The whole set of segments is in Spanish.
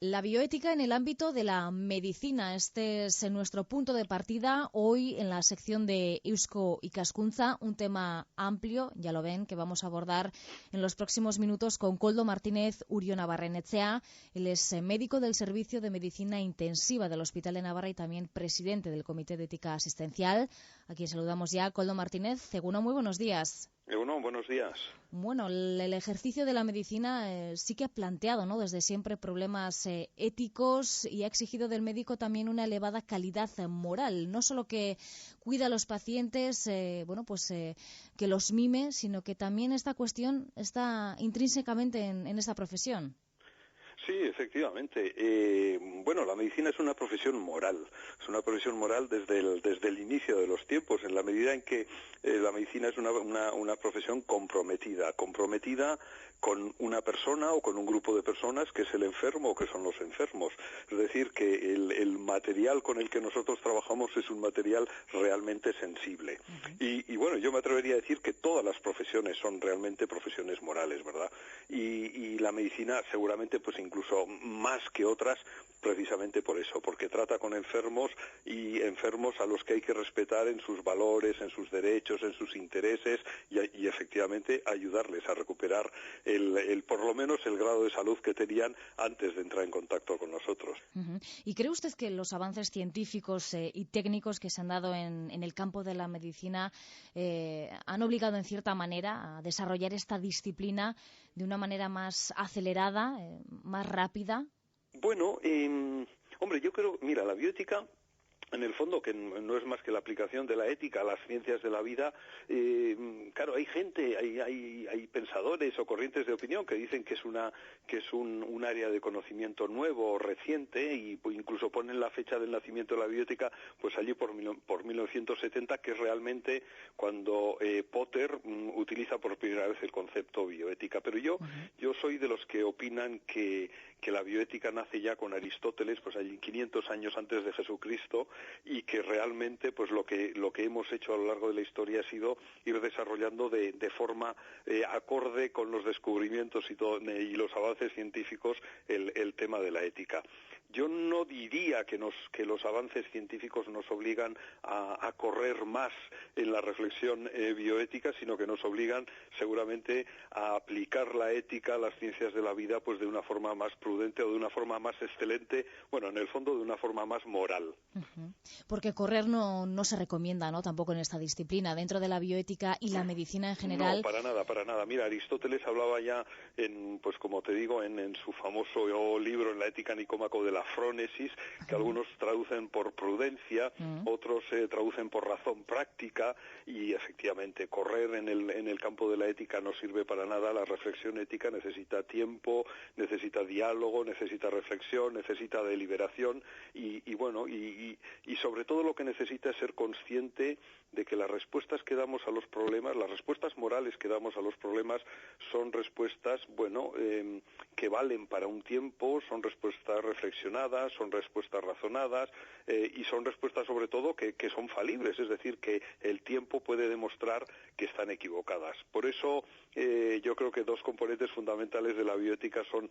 La bioética en el ámbito de la medicina. Este es nuestro punto de partida hoy en la sección de Eusko Ikaskuntza, un tema amplio, ya lo ven, que vamos a abordar en los próximos minutos con Koldo Martínez Uriona Barrenetxea. Él es médico del Servicio de Medicina Intensiva del Hospital de Navarra y también presidente del Comité de Ética Asistencial. A quien saludamos ya, Koldo Martínez. Seguno, muy buenos días. Buenos días. Bueno, el ejercicio de la medicina sí que ha planteado, ¿no?, desde siempre problemas éticos y ha exigido del médico también una elevada calidad moral. No solo que cuida a los pacientes, que los mime, sino que también esta cuestión está intrínsecamente en esta profesión. Sí, efectivamente. La medicina es una profesión moral. Es una profesión moral desde el inicio de los tiempos, en la medida en que la medicina es una profesión comprometida con una persona o con un grupo de personas que es el enfermo o que son los enfermos. Es decir, que el material con el que nosotros trabajamos es un material realmente sensible. Uh-huh. Yo me atrevería a decir que todas las profesiones son realmente profesiones morales, ¿verdad? Y la medicina seguramente pues incluso más que otras, precisamente por eso, porque trata con enfermos a los que hay que respetar en sus valores, en sus derechos, en sus intereses y efectivamente ayudarles a recuperar por lo menos el grado de salud que tenían antes de entrar en contacto con nosotros. Uh-huh. ¿Y cree usted que los avances científicos y técnicos que se han dado en el campo de la medicina han obligado en cierta manera a desarrollar esta disciplina de una manera más acelerada, más rápida? Yo creo, mira, la bioética, en el fondo, que no es más que la aplicación de la ética a las ciencias de la vida, claro, hay gente, hay pensadores o corrientes de opinión que dicen que es un área de conocimiento nuevo o reciente y incluso ponen la fecha del nacimiento de la bioética pues allí por 1970, que es realmente cuando Potter utiliza por primera vez el concepto bioética. Pero yo soy de los que opinan que la bioética nace ya con Aristóteles, pues allí 500 años antes de Jesucristo, y que realmente pues lo que hemos hecho a lo largo de la historia ha sido ir desarrollando de forma acorde con los descubrimientos y los avances científicos el tema de la ética. Yo no diría que los avances científicos nos obligan a correr más en la reflexión bioética, sino que nos obligan seguramente a aplicar la ética a las ciencias de la vida pues de una forma más prudente o de una forma más excelente, en el fondo de una forma más moral. Uh-huh. Porque correr no se recomienda, ¿no?, tampoco en esta disciplina, dentro de la bioética y la medicina en general. No, para nada. Mira, Aristóteles hablaba ya como te digo, en su famoso libro, en la Ética Nicómaco, de la frónesis, que algunos traducen por prudencia, otros traducen por razón práctica, y efectivamente correr en el campo de la ética no sirve para nada. La reflexión ética necesita tiempo, necesita diálogo, necesita reflexión, necesita deliberación y sobre todo lo que necesita es ser consciente de que las respuestas que damos a los problemas, las respuestas morales que damos a los problemas son respuestas, que valen para un tiempo, son respuestas reflexionadas, son respuestas razonadas y son respuestas sobre todo que son falibles, es decir, que el tiempo puede demostrar que están equivocadas. Por eso yo creo que dos componentes fundamentales de la bioética son,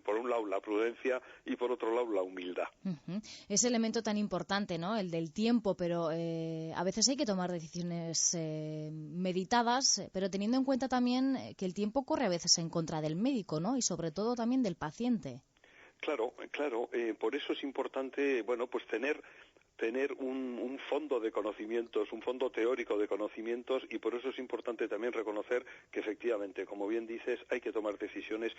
por un lado, la prudencia y por otro lado, la humildad. Uh-huh. Ese elemento tan importante, ¿no?, el del tiempo, pero a veces hay que tomar decisiones meditadas, pero teniendo en cuenta también que el tiempo corre a veces en contra del médico, ¿no?, y sobre todo también del paciente. Claro, por eso es importante, tener un fondo de conocimientos, un fondo teórico de conocimientos, y por eso es importante también reconocer que efectivamente, como bien dices, hay que tomar decisiones,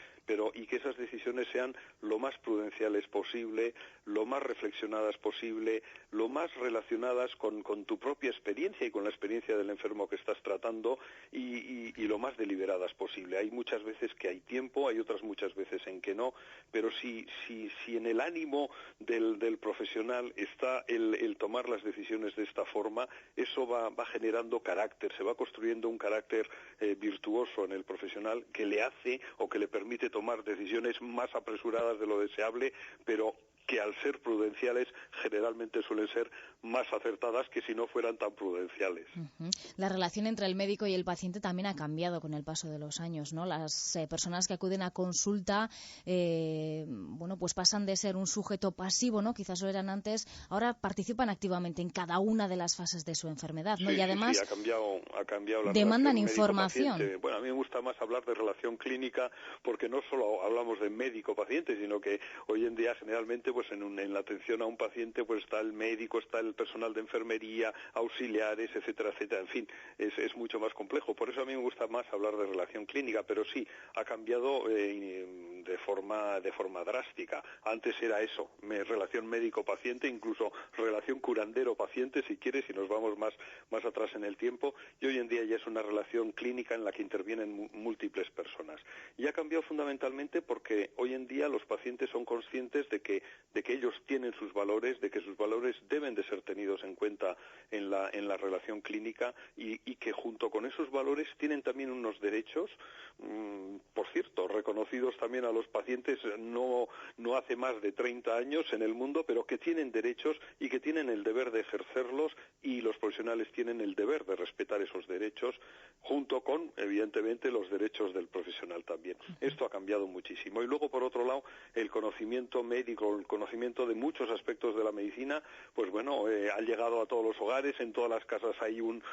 y que esas decisiones sean lo más prudenciales posible, lo más reflexionadas posible, lo más relacionadas con tu propia experiencia y con la experiencia del enfermo que estás tratando, y lo más deliberadas posible. Hay muchas veces que hay tiempo, hay otras muchas veces en que no, pero si en el ánimo del profesional está el tomar las decisiones de esta forma, eso va generando carácter, se va construyendo un carácter virtuoso en el profesional que le hace o que le permite tomar decisiones más apresuradas de lo deseable, pero que al ser prudenciales generalmente suelen ser más acertadas que si no fueran tan prudenciales. La relación entre el médico y el paciente también ha cambiado con el paso de los años, ¿no? Las personas que acuden a consulta, pues pasan de ser un sujeto pasivo, ¿no? Quizás lo eran antes, ahora participan activamente en cada una de las fases de su enfermedad, ¿no? Sí, y además sí, ha cambiado la demandan relación información. médico-paciente. Bueno, a mí me gusta más hablar de relación clínica porque no solo hablamos de médico-paciente, sino que hoy en día generalmente pues en la atención a un paciente pues está el médico, está el personal de enfermería, auxiliares, etcétera, etcétera. En fin, es mucho más complejo. Por eso a mí me gusta más hablar de relación clínica, pero sí, ha cambiado de forma drástica. Antes era eso, relación médico-paciente, incluso relación curandero-paciente, si quieres, si nos vamos más atrás en el tiempo, y hoy en día ya es una relación clínica en la que intervienen múltiples personas. Y ha cambiado fundamentalmente porque hoy en día los pacientes son conscientes de que ellos tienen sus valores, de que sus valores deben de ser tenidos en cuenta en la relación clínica y que junto con esos valores tienen también unos derechos, por cierto, reconocidos también a los pacientes no hace más de 30 años en el mundo, pero que tienen derechos y que tienen el deber de ejercerlos, y los profesionales tienen el deber de respetar esos derechos junto con, evidentemente, los derechos del profesional también. Esto ha cambiado muchísimo. Y luego, por otro lado, el conocimiento médico, el conocimiento de muchos aspectos de la medicina, pues bueno, ha llegado a todos los hogares, en todas las casas hay un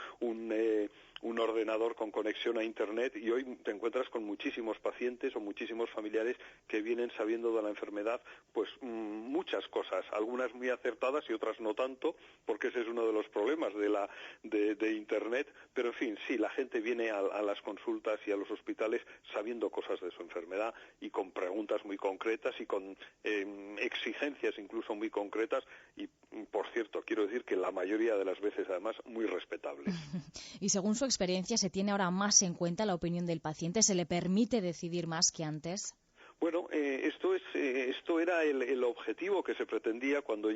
ordenador con conexión a Internet, y hoy te encuentras con muchísimos pacientes o muchísimos familiares que vienen sabiendo de la enfermedad pues muchas cosas, algunas muy acertadas y otras no tanto, porque ese es uno de los problemas de Internet, pero en fin, sí, la gente viene a las consultas y a los hospitales sabiendo cosas de su enfermedad y con preguntas muy concretas y con exigencias incluso muy concretas y, por cierto, quiero decir que la mayoría de las veces además muy respetables. Y según su experiencia, ¿se tiene ahora más en cuenta la opinión del paciente? ¿Se le permite decidir más que antes? Bueno, esto era el objetivo que se pretendía cuando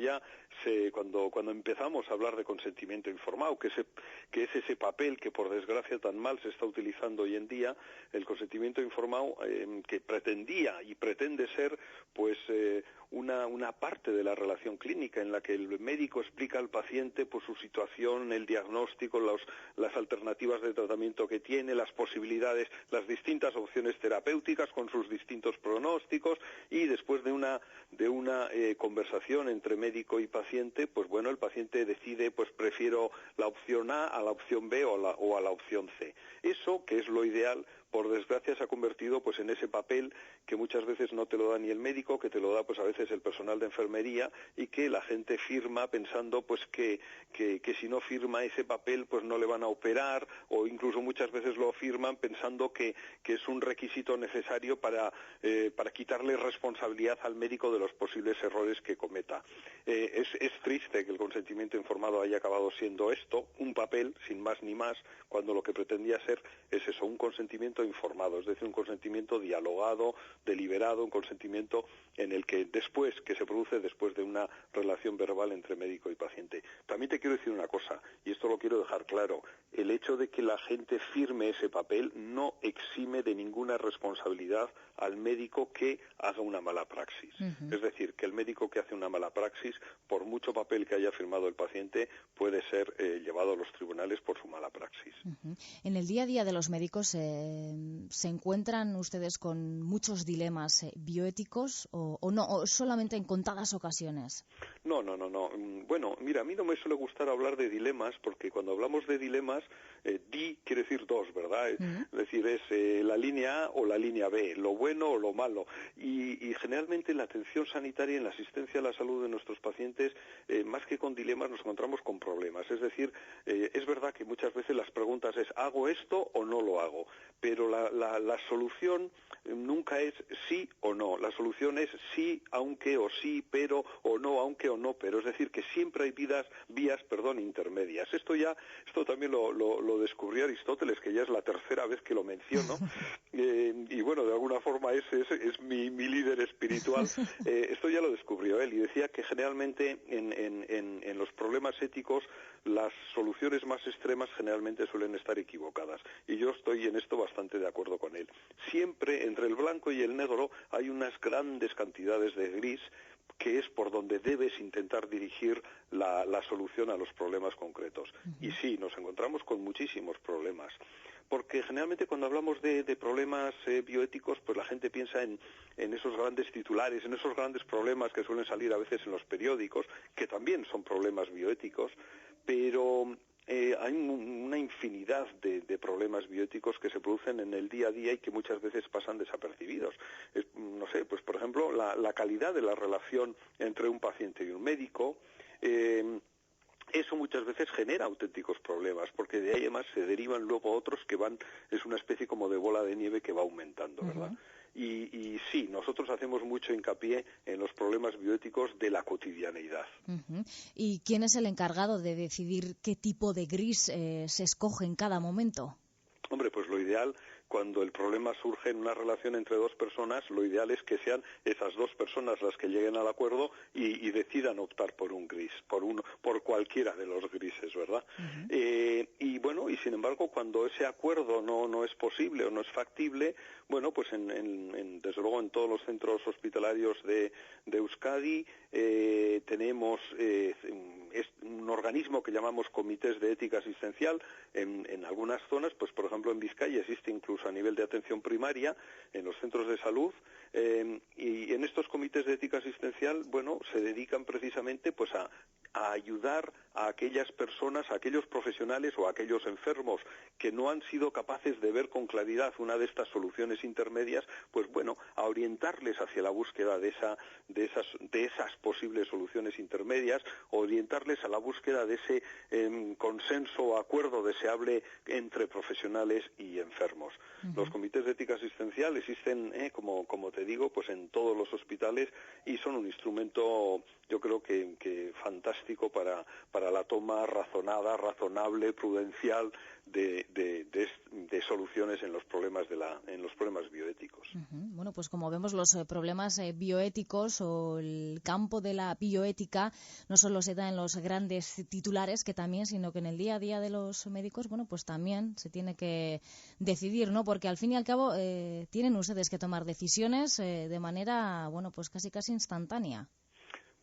empezamos a hablar de consentimiento informado, que es ese papel que por desgracia tan mal se está utilizando hoy en día, el consentimiento informado, que pretendía y pretende ser pues una parte de la relación clínica en la que el médico explica al paciente pues su situación, el diagnóstico, las alternativas de tratamiento que tiene, las posibilidades, las distintas opciones terapéuticas con sus distintos pronósticos, y después de una conversación entre médico y paciente, pues bueno, el paciente decide, pues prefiero la opción A la opción B o a la opción C. Eso, que es lo ideal, por desgracia se ha convertido pues en ese papel que muchas veces no te lo da ni el médico, que te lo da pues a veces el personal de enfermería, y que la gente firma pensando pues que si no firma ese papel pues no le van a operar, o incluso muchas veces lo firman pensando que es un requisito necesario para quitarle responsabilidad al médico de los posibles errores que cometa. Es triste que el consentimiento informado haya acabado siendo esto, un papel sin más ni más, cuando lo que pretendía ser es eso, un consentimiento informado, es decir, un consentimiento dialogado, deliberado, un consentimiento en el que se produce después de una relación verbal entre médico y paciente. También te quiero decir una cosa, y esto lo quiero dejar claro: el hecho de que la gente firme ese papel no exime de ninguna responsabilidad al médico que haga una mala praxis. Es decir, que el médico que hace una mala praxis, por mucho papel que haya firmado el paciente, puede ser llevado a los tribunales por su mala praxis. En el día a día de los médicos, ¿se encuentran ustedes con muchos dilemas bioéticos o no, o solamente en contadas ocasiones? No. Bueno, mira, a mí no me suele gustar hablar de dilemas, porque cuando hablamos de dilemas, quiere decir dos, ¿verdad? Es decir, es la línea A o la línea B, lo bueno o lo malo. Y generalmente en la atención sanitaria, en la asistencia a la salud de nuestros pacientes, más que con dilemas, nos encontramos con problemas. Es decir, es verdad que muchas veces las preguntas es ¿hago esto o no lo hago? Pero la solución nunca es sí o no. La solución es sí, aunque, o sí, pero, o no, aunque o no, pero. Es decir, que siempre hay vías intermedias. Esto también lo descubrió Aristóteles, que ya es la tercera vez que lo menciono, y bueno, de alguna forma es mi líder espiritual. Esto ya lo descubrió él, y decía que generalmente en los problemas éticos las soluciones más extremas generalmente suelen estar equivocadas, y yo estoy en esto bastante de acuerdo con él. Siempre entre el blanco y el negro hay unas grandes cantidades de gris, que es por donde debes intentar dirigir la solución a los problemas concretos. Y sí, nos encontramos con muchísimos problemas, porque generalmente cuando hablamos de problemas bioéticos, pues la gente piensa en esos grandes titulares, en esos grandes problemas que suelen salir a veces en los periódicos, que también son problemas bioéticos, pero hay una infinidad de problemas bioéticos que se producen en el día a día y que muchas veces pasan desapercibidos. No sé, pues por ejemplo, la calidad de la relación entre un paciente y un médico. Eso muchas veces genera auténticos problemas, porque de ahí además se derivan luego otros que es una especie como de bola de nieve que va aumentando, ¿verdad? Y sí, nosotros hacemos mucho hincapié en los problemas bioéticos de la cotidianeidad. ¿Y quién es el encargado de decidir qué tipo de gris se escoge en cada momento? Hombre, pues lo ideal, cuando el problema surge en una relación entre dos personas, lo ideal es que sean esas dos personas las que lleguen al acuerdo y decidan optar por un gris, por cualquiera de los grises, ¿verdad? Y bueno, y sin embargo, cuando ese acuerdo no es posible o no es factible, bueno, pues desde luego en todos los centros hospitalarios de Euskadi tenemos un organismo que llamamos comités de ética asistencial. En algunas zonas, pues por ejemplo en Vizcaya existe incluso a nivel de atención primaria en los centros de salud, y en estos comités de ética asistencial, bueno, se dedican precisamente pues a ayudar a aquellas personas, a aquellos profesionales o a aquellos enfermos que no han sido capaces de ver con claridad una de estas soluciones intermedias, pues bueno, a orientarles hacia la búsqueda de esas posibles soluciones intermedias, orientarles a la búsqueda de ese consenso o acuerdo deseable entre profesionales y enfermos. Los comités de ética asistencial existen, como te digo, pues en todos los hospitales, y son un instrumento, yo creo que fantástico para la toma razonada, razonable, prudencial de soluciones en los problemas bioéticos. Bueno, pues como vemos, los problemas bioéticos o el campo de la bioética no solo se da en los grandes titulares, que también, sino que en el día a día de los médicos, bueno, pues también se tiene que decidir, ¿no? Porque al fin y al cabo tienen ustedes que tomar decisiones de manera, bueno, pues casi instantánea.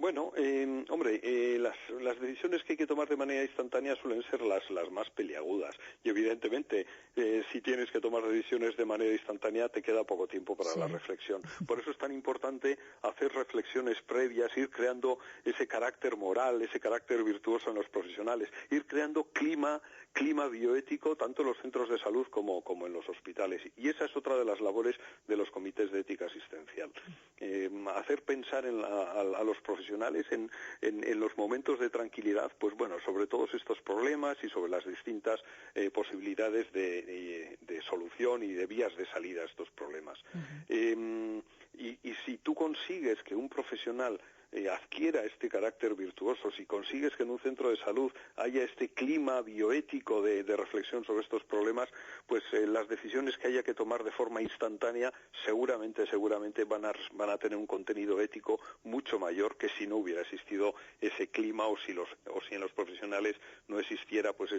Bueno, las decisiones que hay que tomar de manera instantánea suelen ser las más peliagudas. Y evidentemente, si tienes que tomar decisiones de manera instantánea, te queda poco tiempo para la reflexión. Por eso es tan importante hacer reflexiones previas, ir creando ese carácter moral, ese carácter virtuoso en los profesionales, ir creando clima bioético tanto en los centros de salud como en los hospitales. Y esa es otra de las labores de los comités de ética asistencial. Hacer pensar a los profesionales en los momentos de tranquilidad, pues bueno, sobre todos estos problemas y sobre las distintas posibilidades de solución y de vías de salida a estos problemas. Y si tú consigues que un profesional adquiera este carácter virtuoso, si consigues que en un centro de salud haya este clima bioético de reflexión sobre estos problemas, pues las decisiones que haya que tomar de forma instantánea seguramente van a tener un contenido ético mucho mayor que si no hubiera existido ese clima o si en los profesionales no existiera pues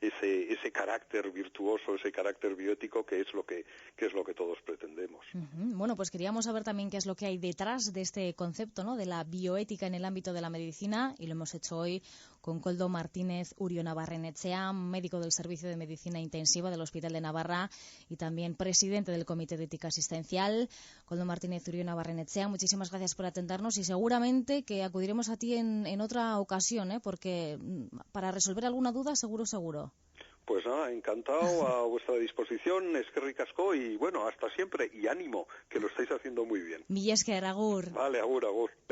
ese carácter virtuoso, ese carácter bioético que es lo que todos pretendemos. Bueno, pues queríamos saber también qué es lo que hay detrás de este concepto, ¿no?, de la bioética en el ámbito de la medicina, y lo hemos hecho hoy con Koldo Martínez Urionabarrenetxea, médico del Servicio de Medicina Intensiva del Hospital de Navarra y también presidente del Comité de Ética Asistencial. Koldo Martínez Urionabarrenetxea, muchísimas gracias por atendernos y seguramente que acudiremos a ti en otra ocasión, porque para resolver alguna duda seguro. Pues nada, encantado, a vuestra disposición, eskerrik asko, y bueno, hasta siempre, y ánimo, que lo estáis haciendo muy bien. Mila esker, agur. Vale, agur.